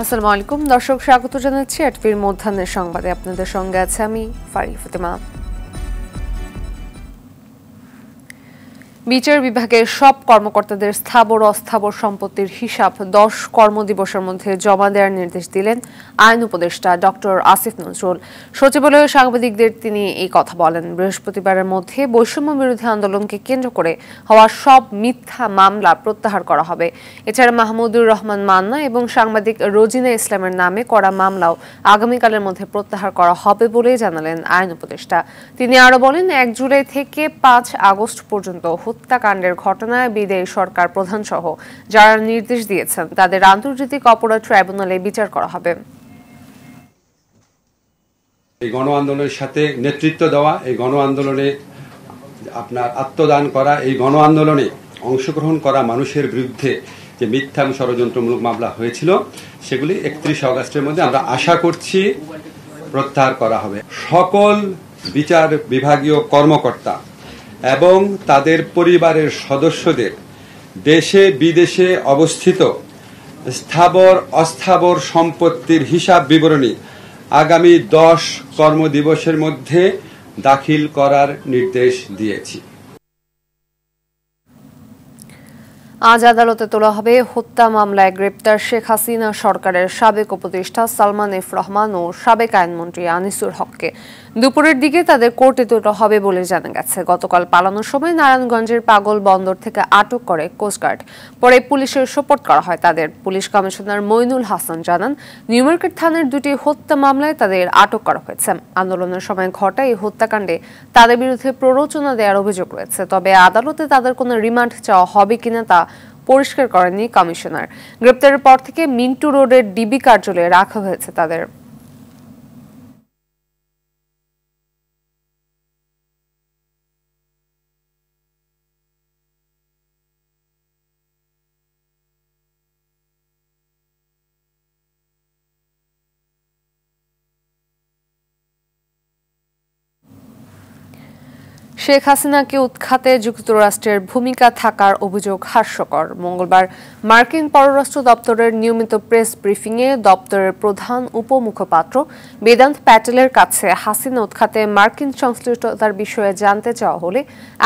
আসসালামু আলাইকুম দর্শক, স্বাগত জানাচ্ছি এটভির মধ্যাহ্নের সংবাদে। আপনাদের সঙ্গে আছে আমি ফারিয়া ফাতেমা। বিচার বিভাগের সব কর্মকর্তাদের স্থাবর অস্থাবর সম্পত্তির হিসাব 10 কর্মদিবসের মধ্যে জমা দেওয়ার নির্দেশ দিলেন আইন উপদেষ্টা ডক্টর আসিফ নজরুল। সচিবালয়ে সাংবাদিকদের তিনি এই কথা বলেন। বৃহস্পতিবারের মধ্যে বৈষম্য বিরোধী আন্দোলনকে কেন্দ্র করে হওয়া সব মিথ্যা মামলা প্রত্যাহার করা হবে। এছাড়া মাহমুদুর রহমান মান্না এবং সাংবাদিক রোজিনা ইসলামের নামে করা মামলাও আগামীকালের মধ্যে প্রত্যাহার করা হবে বলে জানালেন আইন উপদেষ্টা। তিনি আরো বলেন, 1 জুলাই থেকে 5 আগস্ট পর্যন্ত হত্যাকাণ্ডের ঘটনায় বিদায়ী সরকার প্রধান সহ যারা নির্দেশ দিয়েছেন তাদের আন্তর্জাতিক অপরাধ ট্রাইব্যুনালে বিচার করা হবে। এই গণ আন্দোলনের সাথে নেতৃত্ব দেওয়া, এই গণ আন্দোলনে আপনার আত্মদান করা, এই গণ আন্দোলনে অংশগ্রহণ করা মানুষের বিরুদ্ধে যে মিথ্যা ষড়যন্ত্রমূলক মামলা হয়েছিল সেগুলি 31 আগস্টের মধ্যে আমরা আশা করছি প্রত্যাহার করা হবে। সকল বিচার বিভাগীয় কর্মকর্তা এবং তাদের পরিবারের সদস্যদের দেশে বিদেশে অবস্থিত স্থাবর অস্থাবর সম্পত্তির হিসাব বিবরণী আগামী 10 কর্মদিবসের মধ্যে দাখিল করার নির্দেশ দিয়েছি। আজ আদালতে তোলা হবে হত্যা মামলায় গ্রেপ্তার শেখ হাসিনা সরকারের সাবেক উপদেষ্টা সালমান এফ রহমান ও সাবেক আইনমন্ত্রী আনিসুর হককে। দুপুরের দিকে তাদের কোর্টে তোলা হবে বলে জানা গেছে। গতকাল পালানোর সময় নারায়ণগঞ্জের পাগল বন্দর থেকে আটক করে কোস্টগার্ড, পরে পুলিশের সোপর্দ করা হয় তাদের। পুলিশ কমিশনার মইনুল হাসান জানান, নিউ মার্কেট থানার 2টি হত্যা মামলায় তাদের আটক করা হয়েছে। আন্দোলনের সময় ঘটা এই হত্যাকাণ্ডে তাদের বিরুদ্ধে প্ররোচনা দেওয়ার অভিযোগ রয়েছে। তবে আদালতে তাদের কোনো রিমান্ড চাওয়া হবে কিনা তা পরিষ্কার করেননি কমিশনার। গ্রেপ্তারের পর থেকে মিন্টু রোডের ডিবি কার্যালয়ে রাখা হয়েছে তাদের। শেখ হাসিনাকে উৎখাতে যুক্তরাষ্ট্রের ভূমিকা থাকার অভিযোগ হাস্যকর। মঙ্গলবার মার্কিন পররাষ্ট্র দপ্তরের নিয়মিত প্রেস ব্রিফিংয়ে দপ্তরের প্রধান উপমুখপাত্র বেদান্ত প্যাটেলের কাছে হাসিনা উৎখাতে মার্কিন সংশ্লিষ্টতার বিষয়ে জানতে চাওয়া হলে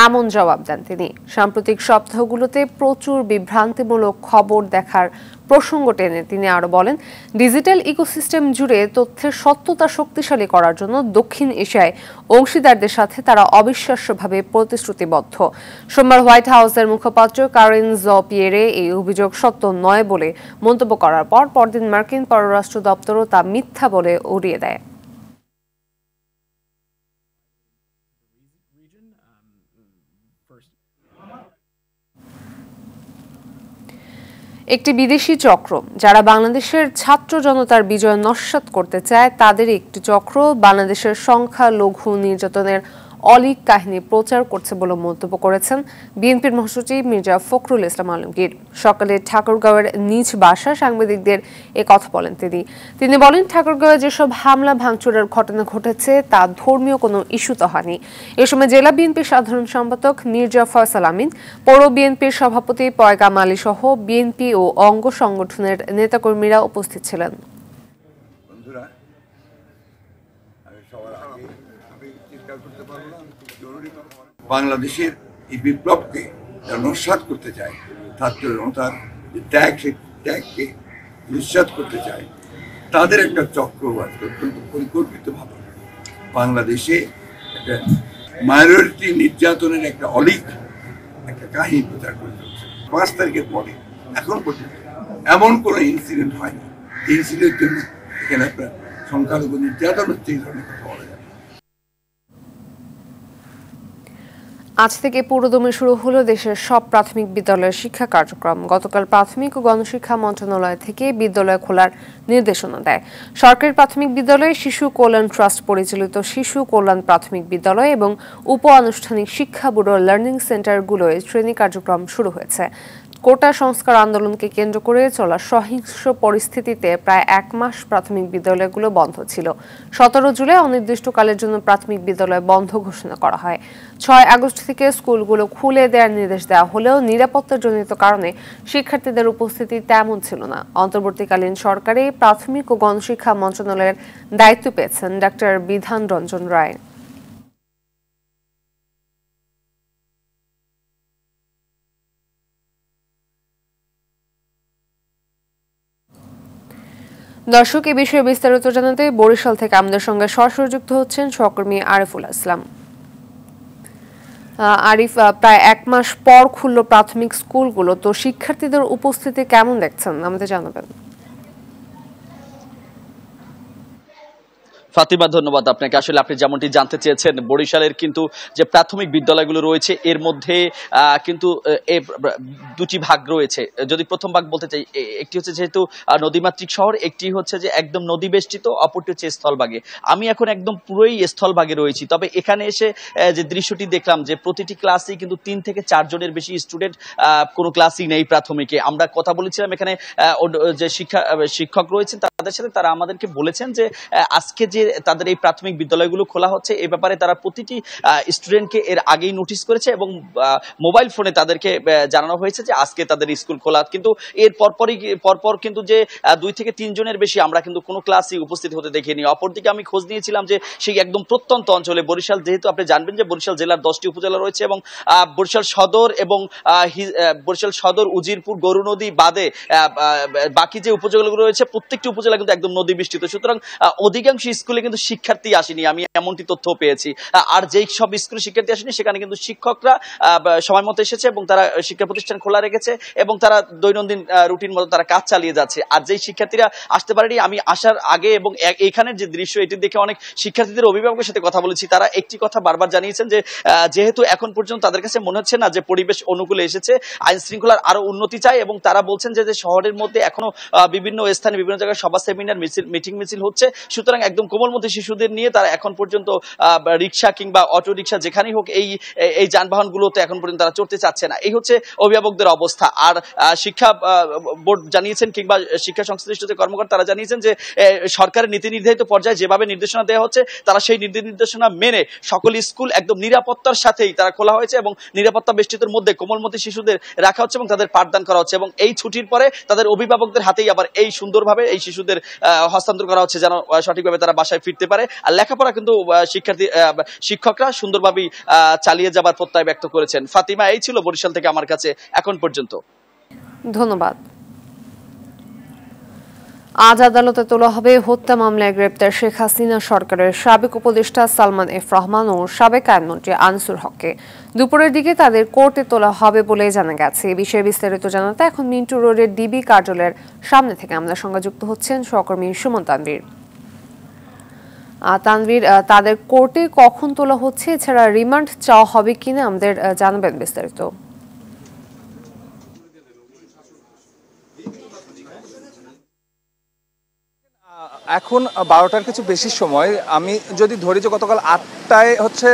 এমন জবাব দেন তিনি। সাম্প্রতিক সপ্তাহগুলোতে প্রচুর বিভ্রান্তিমূলক খবর দেখার প্রসঙ্গ টেনে তিনি আরো বলেন, ডিজিটাল ইকোসিস্টেম জুড়ে তথ্যের সত্যতা শক্তিশালী করার জন্য দক্ষিণ এশিয়ায় অংশীদারদের সাথে তারা অবিশ্বাস্যভাবে প্রতিশ্রুতিবদ্ধ। সোমবার হোয়াইট হাউসের মুখপাত্র কারিন জন-পিয়েরে এই অভিযোগ সত্য নয় বলে মন্তব্য করার পর পরদিন মার্কিন পররাষ্ট্র দপ্তরও তা মিথ্যা বলে উড়িয়ে দেয়। একটি বিদেশি চক্র যারা বাংলাদেশের ছাত্র জনতার বিজয় নস্যাৎ করতে চায়, তাদের একটি চক্র বাংলাদেশের সংখ্যালঘু নির্যাতনের অলীক কাহিনী প্রচার করছে বলে মন্তব্য করেছেন বিএনপির মহাসচিব মির্জা ফখরুল ইসলাম আলমগীর। সকালে ঠাকুরগাঁওয়ের নিজ বাসায় সাংবাদিকদের এ কথা বলেন তিনি বলেন, ঠাকুরগাঁওয়ে যেসব হামলা ভাঙচুরের ঘটনা ঘটেছে তা ধর্মীয় কোনো ইস্যুতে হয়নি। এ সময় জেলা বিএনপির সাধারণ সম্পাদক মির্জা ফয়সাল আমিন, পৌর বিএনপির সভাপতি পয়গাম আলী সহ বিএনপি ও অঙ্গ সংগঠনের নেতাকর্মীরা উপস্থিত ছিলেন। বাংলাদেশের এই বিপ্লবকে যারা নস্যাৎ করতে চায়, ছাত্র জনতার যে ত্যাগকে নিঃস্বাত করতে চায়, তাদের একটা চক্র অত্যন্ত পরিকল্পিতভাবে বাংলাদেশে একটা মাইনরিটি নির্যাতনের একটা অলীক একটা কাহিনী প্রচার করে চলছে। 5 তারিখের পরে এখন পর্যন্ত এমন কোনো ইনসিডেন্ট হয়নি। এই ইনসিডেন্টের জন্য এখানে একটা সংখ্যালঘু নির্যাতন হচ্ছে, এই ধরনের কথা বলা যায়। আজ থেকে পুরোদমে শুরু হলো দেশের সব প্রাথমিক বিদ্যালয়ের শিক্ষা কার্যক্রম। গতকাল প্রাথমিক ও গণশিক্ষা মন্ত্রণালয় থেকে বিদ্যালয় খোলার নির্দেশনা দেয়। সরকারি প্রাথমিক বিদ্যালয়ে শিশু কল্যাণ ট্রাস্ট পরিচালিত শিশু কল্যাণ প্রাথমিক বিদ্যালয় এবং উপ আনুষ্ঠানিক শিক্ষা ব্যুরো লার্নিং সেন্টারগুলোয় শ্রেণী কার্যক্রম শুরু হয়েছে। কোটা সংস্কার আন্দোলনকে কেন্দ্র করে চলা সহিংস পরিস্থিতিতে প্রায় 1 মাস প্রাথমিক বিদ্যালয়গুলো বন্ধ ছিল। 17 জুলাই অনির্দিষ্টকালের জন্য প্রাথমিক বিদ্যালয় বন্ধ ঘোষণা করা হয়। 6 আগস্ট থেকে স্কুলগুলো খুলে দেওয়ার নির্দেশ দেওয়া হলেও নিরাপত্তাজনিত কারণে শিক্ষার্থীদের উপস্থিতি তেমন ছিল না। অন্তর্বর্তীকালীন সরকারে প্রাথমিক ও গণশিক্ষা মন্ত্রণালয়ের দায়িত্ব পেয়েছেন ডাক্তার বিধান রঞ্জন রায়। দর্শক, এই বিষয়ে বিস্তারিত জানাতে বরিশাল থেকে আমাদের সঙ্গে সরাসরি যুক্ত হচ্ছেন সহকর্মী আরিফুল ইসলাম। আরিফ, প্রায় 1 মাস পর খুলল প্রাথমিক স্কুলগুলো, তো শিক্ষার্থীদের উপস্থিতি কেমন দেখছেন আমাদের জানাবেন। ফাতিমা, ধন্যবাদ আপনাকে। আসলে আপনি যেমনটি জানতে চেয়েছেন, বরিশালের কিন্তু যে প্রাথমিক বিদ্যালয়গুলো রয়েছে এর মধ্যে কিন্তু দুটি ভাগ রয়েছে। যদি প্রথম ভাগ বলতে চাই, একটি হচ্ছে যেহেতু নদীমাতৃক শহর, একটি হচ্ছে যে একদম নদী বেষ্টিত, অপরটি হচ্ছে স্থলভাগে। আমি এখন একদম পুরোই স্থলভাগে রয়েছি। তবে এখানে এসে যে দৃশ্যটি দেখলাম যে প্রতিটি ক্লাসেই কিন্তু 3 থেকে 4 জনের বেশি স্টুডেন্ট কোনো ক্লাসই নেই প্রাথমিকে। আমরা কথা বলেছিলাম এখানে যে শিক্ষক রয়েছেন তাদের সাথে, তারা আমাদেরকে বলেছেন যে আজকে যে তাদের এই প্রাথমিক বিদ্যালয়গুলো খোলা হচ্ছে এ ব্যাপারে তারা প্রতিটি স্টুডেন্টকে এর আগেই নোটিশ করেছে এবং মোবাইল ফোনে তাদেরকে জানানো হয়েছে যে আজকে তাদের স্কুল খোলা। কিন্তু এর পরপর কিন্তু যে 2 থেকে 3 জনের বেশি আমরা কিন্তু কোনো ক্লাসে উপস্থিত হতে দেখিনি। অপরদিকে আমি খোঁজ নিয়েছিলাম যে সেই একদম প্রত্যন্ত অঞ্চলে বরিশাল, যেহেতু আপনি জানবেন যে বরিশাল জেলার 10টি উপজেলা রয়েছে এবং বরিশাল সদর এবং বরিশাল সদর, উজিরপুর, গরুনদী বাদে বাকি যে উপজেলাগুলো রয়েছে প্রত্যেকটি উপজেলা কিন্তু একদম নদী বেষ্টিত। সুতরাং অধিকাংশ স্কুলে কিন্তু শিক্ষার্থী আসেনি, আমি এমনটি তথ্য পেয়েছি। আর যেই সব স্কুলে শিক্ষার্থী আসেনি সেখানে কিন্তু শিক্ষকরা সময় মতো এসেছে এবং তারা শিক্ষা প্রতিষ্ঠান খোলা রেখেছে এবং তারা দৈনন্দিন রুটিন মতো তারা কাজ চালিয়ে যাচ্ছে। আর যেই শিক্ষার্থীরা আসতে পারেনি, আমি আসার আগে এবং এখানের যে দৃশ্য এটি দেখে অনেক শিক্ষার্থীদের অভিভাবকের সাথে কথা বলেছি, তারা একটি কথা বারবার জানিয়েছেন যে যেহেতু এখন পর্যন্ত তাদের কাছে মনে হচ্ছে না যে পরিবেশ অনুকূলে এসেছে, আইন শৃঙ্খলার আরো উন্নতি চাই। এবং তারা বলছেন যে শহরের মধ্যে এখনো বিভিন্ন স্থানে বিভিন্ন জায়গায় সভা, সেমিনার, মিটিং মিছিল হচ্ছে। সুতরাং একদম কোমলমতি শিশুদের নিয়ে তারা এখন পর্যন্ত রিক্সা কিংবা অটো রিক্সা যেখানেই হোক এই যানবাহনগুলোতে এখন পর্যন্ত তারা চড়তে চাচ্ছে না। এই হচ্ছে অভিভাবকদের অবস্থা। আর শিক্ষা বোর্ড জানিয়েছেন কিংবা শিক্ষা সংশ্লিষ্ট যে কর্মকর্তা তারা জানিয়েছেন যে সরকারের নীতি নির্ধারিত পর্যায়ে যেভাবে নির্দেশনা দেওয়া হচ্ছে তারা সেই নির্দেশনা মেনে সকল স্কুল একদম নিরাপত্তার সাথেই তারা খোলা হয়েছে এবং নিরাপত্তা বেষ্টিতের মধ্যে কোমলমতি শিশুদের রাখা হচ্ছে এবং তাদের পাঠদান করা হচ্ছে এবং এই ছুটির পরে তাদের অভিভাবকদের হাতেই আবার এই সুন্দরভাবে এই শিশুদের হস্তান্তর করা হচ্ছে যেন সঠিকভাবে তারা বাসায় ফিরতে পারে। আর লেখাপড়া কিন্তু শিক্ষকরা সুন্দরভাবেই চালিয়ে যাবার প্রত্যয় ব্যক্ত করেছেন। ফাতিমা, এই ছিল বরিশাল থেকে আমার কাছে এখন পর্যন্ত। ধন্যবাদ। আজ আদালতে তোলা হবে হত্যা মামলায় গ্রেপ্তার শেখ হাসিনা সরকারের সাবেক উপদেষ্টা সালমান এফ রহমান ও সাবেক আইনমন্ত্রী আনিসুল হককে। দুপুরের দিকে তাদের কোর্টে তোলা হবে বলে জানা গেছে। এই বিষয়ে বিস্তারিত জানাতে এখন মিন্টু রোডের ডিবি কার্যালয়ের সামনে থেকে আমাদের সঙ্গে যুক্ত হচ্ছেন সহকর্মী সুমন তানভীর। তানভীর, তাদের কোর্টে কখন তোলা হচ্ছে, এছাড়া রিমান্ড চাওয়া হবে কিনা আমাদের জানাবেন বিস্তারিত। এখন 12টার কিছু বেশি সময়। আমি যদি ধরি যে গতকাল 8টায় হচ্ছে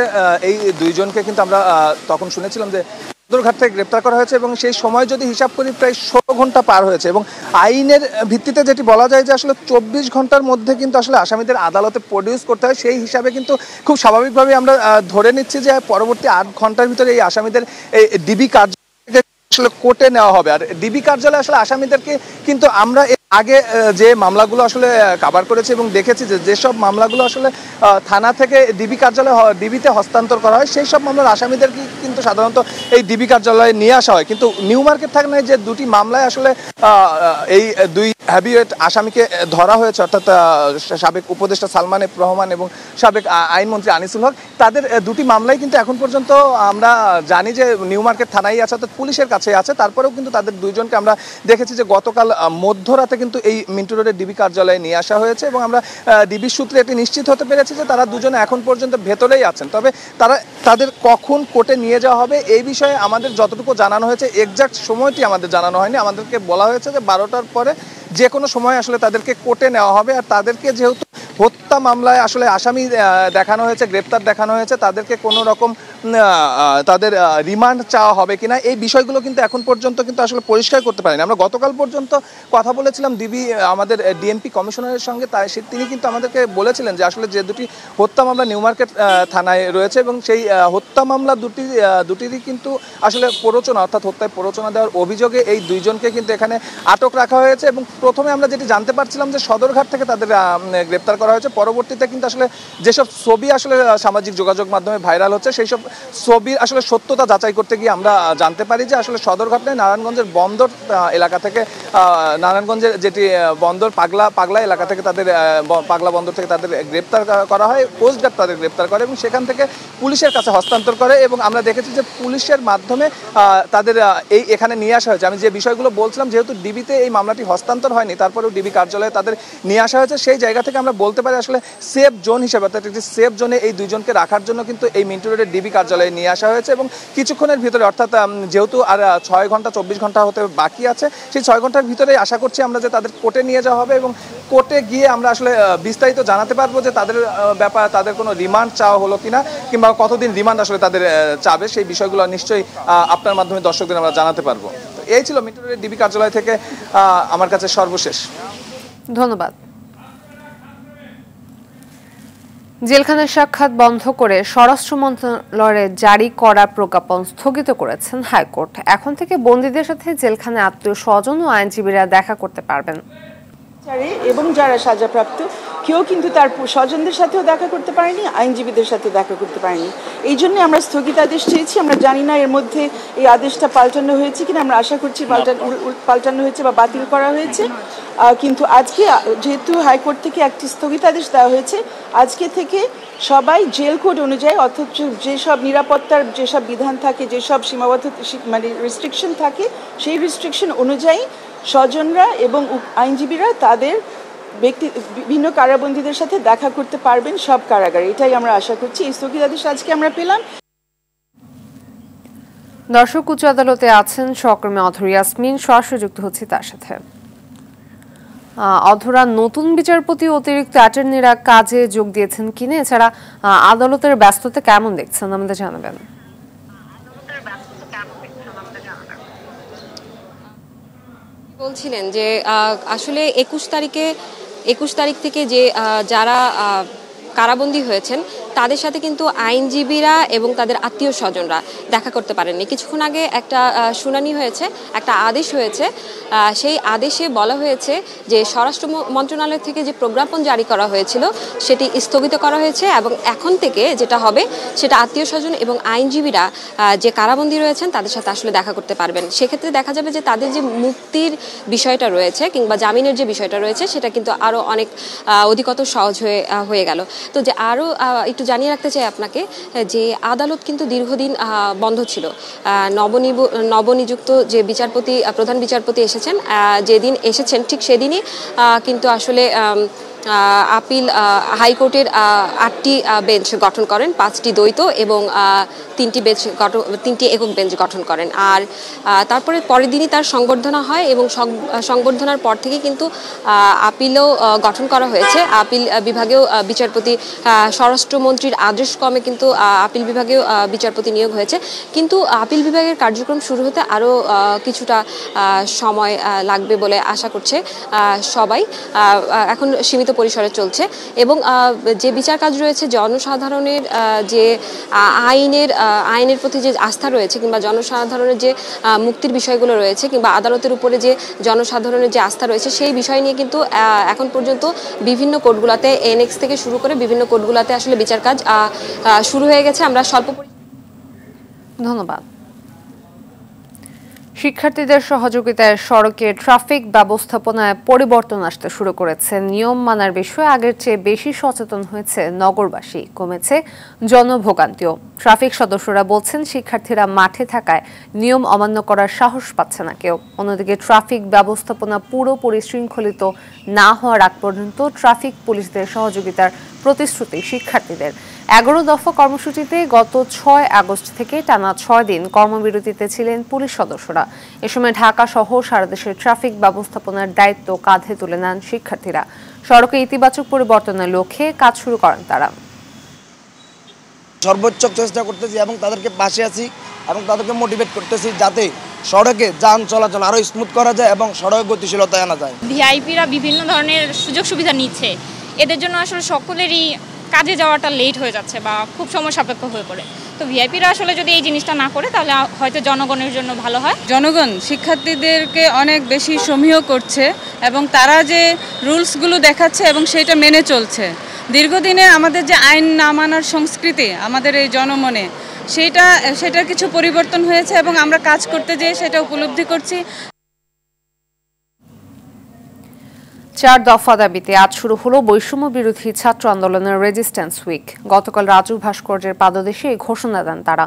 এই দুইজনকে কিন্তু আমরা তখন শুনেছিলাম যে সদরঘাট থেকে গ্রেপ্তার করা হয়েছে এবং সেই সময় যদি হিসাব করি প্রায় 16 ঘন্টা পার হয়েছে এবং আইনের ভিত্তিতে যেটি বলা যায় যে আসলে 24 ঘন্টার মধ্যে কিন্তু আসলে আসামিদের আদালতে প্রডিউস করতে হয়। সেই হিসাবে কিন্তু খুব স্বাভাবিকভাবে আমরা ধরে নিচ্ছি যে পরবর্তী 8 ঘন্টার ভিতরে এই আসামিদের এই ডিবি কার্যালয়ে আসলে কোর্টে নেওয়া হবে। আর ডিবি কার্যালয়ে আসলে আসামিদেরকে কিন্তু আমরা আগে যে মামলাগুলো আসলে কভার করেছি এবং দেখেছি যে যেসব মামলাগুলো আসলে থানা থেকে ডিবি কার্যালয়ে ডিবিতে হস্তান্তর করা হয় সেই সব মামলার আসামিদেরকে কিন্তু সাধারণত এই ডিবি কার্যালয়ে নিয়ে আসা হয়। কিন্তু নিউ মার্কেট থানায় যে দুটি মামলায় আসলে এই দুই হ্যাভিওয়েট আসামিকে ধরা হয়েছে, অর্থাৎ সাবেক উপদেষ্টা সালমান এফ রহমান এবং সাবেক আইনমন্ত্রী আনিসুল হক, তাদের দুটি মামলাই কিন্তু এখন পর্যন্ত আমরা জানি যে নিউ মার্কেট থানায় আছে, অর্থাৎ পুলিশের কাছে আছে। তারপরেও কিন্তু তাদের দুইজনকে আমরা দেখেছি যে গতকাল মধ্যরাতে কিন্তু এই মিন্টু রোডের ডিবি কার্যালয়ে নিয়ে আসা হয়েছে এবং আমরা ডিবির সূত্রে এটি নিশ্চিত হতে পেরেছি যে তারা দুজনে এখন পর্যন্ত ভেতরেই আছেন। তবে তাদের কখন কোর্টে নিয়ে যাওয়া হবে এই বিষয়ে আমাদের যতটুকু জানানো হয়েছে, এক্সাক্ট সময়টি আমাদের জানানো হয়নি। আমাদেরকে বলা হয়েছে যে 12টার পরে যে কোনো সময় আসলে তাদেরকে কোর্টে নেওয়া হবে। আর তাদেরকে যেহেতু হত্যা মামলায় আসলে আসামি দেখানো হয়েছে, গ্রেপ্তার দেখানো হয়েছে, তাদেরকে কোনো রকম তাদের রিমান্ড চাওয়া হবে কিনা এই বিষয়গুলো কিন্তু এখন পর্যন্ত কিন্তু আসলে পরিষ্কার করতে পারেনি। আমরা গতকাল পর্যন্ত কথা বলেছিলাম আমাদের ডিএমপি কমিশনারের সঙ্গে, তিনি কিন্তু আমাদেরকে বলেছিলেন যে আসলে যে দুটি হত্যা মামলা নিউ মার্কেট থানায় রয়েছে এবং সেই হত্যা মামলা দুটিরই কিন্তু আসলে প্ররোচনা, অর্থাৎ হত্যায় প্ররোচনা দেওয়ার অভিযোগে এই দুইজনকে কিন্তু এখানে আটক রাখা হয়েছে। এবং প্রথমে আমরা যেটি জানতে পারছিলাম যে সদরঘাট থেকে তাদের গ্রেপ্তার করা হয়েছে, পরবর্তীতে কিন্তু আসলে যেসব ছবি আসলে সামাজিক যোগাযোগ মাধ্যমে ভাইরাল হচ্ছে সেই সব ছবির আসলে সত্যতা যাচাই করতে গিয়ে আমরা জানতে পারি যে আসলে সদরঘাট নয়, নারায়ণগঞ্জের বন্দর এলাকা থেকে, নারায়ণগঞ্জের যেটি বন্দর পাগলা এলাকা থেকে তাদের, পাগলা বন্দর থেকে তাদের গ্রেপ্তার করা হয়, কোস্টগার্ড তাদের গ্রেপ্তার করে এবং সেখান থেকে পুলিশের কাছে হস্তান্তর করে। এবং আমরা দেখেছি যে পুলিশের মাধ্যমে তাদের এখানে নিয়ে আসা হয়েছে। আমি যে বিষয়গুলো বলছিলাম, যেহেতু ডিবিতে এই মামলাটি হস্তান্তর হয়নি, তারপরেও ডিবি কার্যালয়ে তাদের নিয়ে আসা হয়েছে, সেই জায়গা থেকে আমরা বলতে পারি আসলে সেফ জোন হিসেবে, অর্থাৎ একটি সেফ জোনে এই দুইজনকে রাখার জন্য কিন্তু এই মিন্টু রোডের ডিবি কার্যালয়ে নিয়ে আসা হয়েছে। এবং কিছুক্ষণের ভিতরে, অর্থাৎ যেহেতু আর 6 ঘন্টা 24 ঘন্টা হতে বাকি আছে, সেই 6 ঘন্টার ভিতরে আশা করছি আমরা যে তাদের কোর্টে নিয়ে যাওয়া হবে এবং কোর্টে গিয়ে আমরা আসলে বিস্তারিত জানাতে পারবো যে তাদের ব্যাপারে তাদের কোনো রিমান্ড চাওয়া হলো কিনা কিংবা কতদিন রিমান্ড আসলে তাদের চাবে, সেই বিষয়গুলো নিশ্চয়ই আপনার মাধ্যমে দর্শকদের আমরা জানাতে পারবো। তো এই ছিল মিন্টু রোডের ডিবি কার্যালয় থেকে আমার কাছে সর্বশেষ। ধন্যবাদ। জেলখানার সাক্ষাৎ বন্ধ করে স্বরাষ্ট্র মন্ত্রণালয়ের জারি করা প্রজ্ঞাপন স্থগিত করেছেন হাইকোর্ট। এখন থেকে বন্দীদের সাথে জেলখানায় আত্মীয় স্বজন ও আইনজীবীরা দেখা করতে পারবেন এবং যারা সাজাপ্রাপ্ত কেউ কিন্তু তার স্বজনদের সাথেও দেখা করতে পারেনি, আইনজীবীদের সাথে দেখা করতে পারেনি। এই জন্য আমরা স্থগিতাদেশ চেয়েছি। আমরা জানি না এর মধ্যে এই আদেশটা পাল্টানো হয়েছে কিনা, আমরা আশা করছি পাল্টানো হয়েছে বা বাতিল করা হয়েছে। কিন্তু আজকে যেহেতু হাইকোর্ট থেকে একটি স্থগিতাদেশ দেওয়া হয়েছে, আজকে থেকে সবাই জেল কোড অনুযায়ী, অথচ যেসব নিরাপত্তার যেসব বিধান থাকে, যেসব সীমাবদ্ধতা মানে রেস্ট্রিকশন থাকে, সেই রেস্ট্রিকশন অনুযায়ী স্বজনরা এবং আইনজীবীরা তাদের বিভিন্ন কারাবন্দীদের সাথে দেখা করতে পারবেন সব কারাগারে। এটাই আমরা আশা করছি। এই স্থগিতাদেশ আজকে আমরা পেলাম। দর্শক, উচ্চ আদালতে আছেন সহকর্মী অধরা ইয়াসমিন, সরাসরি যুক্ত হচ্ছে তার সাথে। অধরা, নতুন বিচারপতি অতিরিক্ত অ্যাটর্নিরা কাজে যোগ দিয়েছেন কিনা, এছাড়া আদালতের ব্যস্ততা কেমন দেখছেন আমাদের জানাবেন। বলছিলেন যে আসলে 21 তারিখ থেকে যে যারা কারাবন্দী হয়েছেন তাদের সাথে কিন্তু আইনজীবীরা এবং তাদের আত্মীয় স্বজনরা দেখা করতে পারেননি। কিছুক্ষণ আগে একটা শুনানি হয়েছে, একটা আদেশ হয়েছে। সেই আদেশে বলা হয়েছে যে স্বরাষ্ট্র মন্ত্রণালয় থেকে যে প্রজ্ঞাপন জারি করা হয়েছিল সেটি স্থগিত করা হয়েছে এবং এখন থেকে যেটা হবে সেটা আত্মীয় স্বজন এবং আইনজীবীরা যে কারাবন্দী রয়েছেন তাদের সাথে আসলে দেখা করতে পারবেন। সেক্ষেত্রে দেখা যাবে যে তাদের যে মুক্তির বিষয়টা রয়েছে কিংবা জামিনের যে বিষয়টা রয়েছে সেটা কিন্তু আরও অনেক অধিকতর সহজ হয়ে গেল। তো যে আরও একটু জানিয়ে রাখতে চাই আপনাকে যে আদালত কিন্তু দীর্ঘদিন বন্ধ ছিল। নবনিযুক্ত যে বিচারপতি, প্রধান বিচারপতি এসেছেন, যেদিন এসেছেন ঠিক সেদিনই কিন্তু আসলে আপিল হাইকোর্টের 8টি বেঞ্চ গঠন করেন, 5টি দ্বৈত এবং 3টি একক বেঞ্চ গঠন করেন। আর তারপরে পরের দিনই তার সংবর্ধনা হয় এবং সংবর্ধনার পর থেকে কিন্তু আপিলও গঠন করা হয়েছে। আপিল বিভাগেও বিচারপতি, স্বরাষ্ট্রমন্ত্রীর আদেশক্রমে কিন্তু আপিল বিভাগেও বিচারপতি নিয়োগ হয়েছে। কিন্তু আপিল বিভাগের কার্যক্রম শুরু হতে আরও কিছুটা সময় লাগবে বলে আশা করছে সবাই। এখন সীমিত পরিসরে চলছে এবং যে বিচার কাজ রয়েছে, জনসাধারণের যে আইনের প্রতি যে আস্থা রয়েছে কিংবা জনসাধারণের যে মুক্তির বিষয়গুলো রয়েছে কিংবা আদালতের উপরে যে জনসাধারণের যে আস্থা রয়েছে সেই বিষয় নিয়ে কিন্তু এখন পর্যন্ত বিভিন্ন কোর্টগুলোতে এনএক্স থেকে শুরু করে বিভিন্ন কোর্টগুলোতে আসলে বিচার কাজ শুরু হয়ে গেছে। আমরা ধন্যবাদ। শিক্ষার্থীদের সহযোগিতায় সড়কে ট্রাফিক ব্যবস্থাপনায় পরিবর্তন আসতে শুরু করেছে। নিয়ম মানার বিষয়ে আগের চেয়ে বেশি সচেতন হয়েছে নগরবাসী, কমেছে জনভোগান্তিও। ট্রাফিক সদস্যরা বলছেন শিক্ষার্থীরা মাঠে থাকায় নিয়ম অমান্য করার সাহস পাচ্ছে না কেউ। অন্যদিকে ট্রাফিক ব্যবস্থাপনা পুরোপুরি শৃঙ্খলিত না হওয়ার আগ পর্যন্ত ট্রাফিক পুলিশদের সহযোগিতার প্রতিশ্রুতি শিক্ষার্থীদের। 11 দফা কর্মসূচিতে গত 6 আগস্ট থেকে টানা 6 দিন কর্মবিরতিতে ছিলেন পুলিশ সদস্যরা। এ সময় ঢাকা সহ সারা দেশের ট্রাফিক ব্যবস্থাপনার দায়িত্ব কাঁধে তুলে নেন শিক্ষার্থীরা। সড়কে ইতিবাচক পরিবর্তনের লক্ষ্যে কাজ শুরু করেন তারা। সর্বোচ্চ চেষ্টা করতেছি এবং তাদেরকে পাশে আছি এবং তাদেরকে মোটিভেট করতেছি যাতে সড়কে যান চলাচল আরও স্মুথ করা যায় এবং সড়ক গতিশীলতা আনা যায়। ভিআইপিরা বিভিন্ন ধরনের সুযোগ সুবিধা নিচ্ছে, এদের জন্য আসলে সকলেরই কাজে যাওয়াটা লেট হয়ে যাচ্ছে বা খুব সময় সাপেক্ষ হয়ে পড়ে। তো ভিআইপিরা আসলে যদি এই জিনিসটা না করে তাহলে হয়তো জনগণের জন্য ভালো হয়। জনগণ শিক্ষার্থীদেরকে অনেক বেশি সমীহ করছে এবং তারা যে রুলসগুলো দেখাচ্ছে এবং সেটা মেনে চলছে। দীর্ঘদিনে আমাদের যে আইন না মানার সংস্কৃতি আমাদের এই জনমনে, সেটার কিছু পরিবর্তন হয়েছে এবং আমরা কাজ করতে যেয়ে সেটা উপলব্ধি করছি। 4 দফা দাবিতে আজ শুরু হলো বৈষম্য বিরোধী ছাত্র আন্দোলনের রেজিস্ট্যান্স উইক। গতকাল রাজু ভাস্কর্যের পাদদেশে এই ঘোষণা দেন তারা।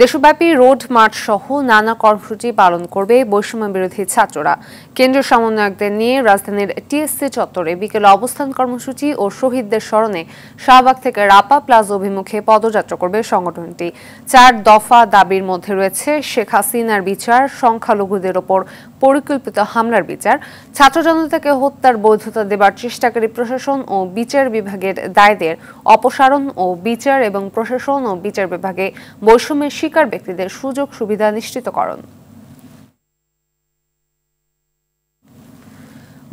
দেশব্যাপী রোড মার্চ সহ নানা কর্মসূচি পালন করবে বৈষম্য বিরোধী ছাত্ররা। কেন্দ্রীয় সমন্বয়কদের নিয়ে রাজধানীর টিএসসি চত্বরে বিকেলে অবস্থান কর্মসূচি ও শহীদদের স্মরণে শাহবাগ থেকে রাপা প্লাজা অভিমুখে পদযাত্রা করবে সংগঠনটি। 4 দফা দাবির মধ্যে রয়েছে শেখ হাসিনার বিচার, সংখ্যালঘুদের ওপর পরিকল্পিত হামলার বিচার, ছাত্র জনতাকে হত্যার বৈধতা দেবার চেষ্টাকারী প্রশাসন ও বিচার বিভাগের দায়দের অপসারণ ও বিচার এবং প্রশাসন ও বিচার বিভাগে বৈষম্যের শিকার ব্যক্তিদের সুযোগ সুবিধা নিশ্চিতকরণ।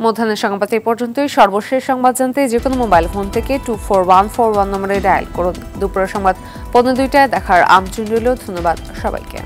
মধ্যাহ্নের সংবাদ এই পর্যন্তই। সর্বশেষ সংবাদ জানতে যে কোনো মোবাইল ফোন থেকে 24141 নম্বরে ডায়াল করুন। দুপুরের সংবাদ 2:15টায় দেখার আমন্ত্রণ রইল। ধন্যবাদ সবাইকে।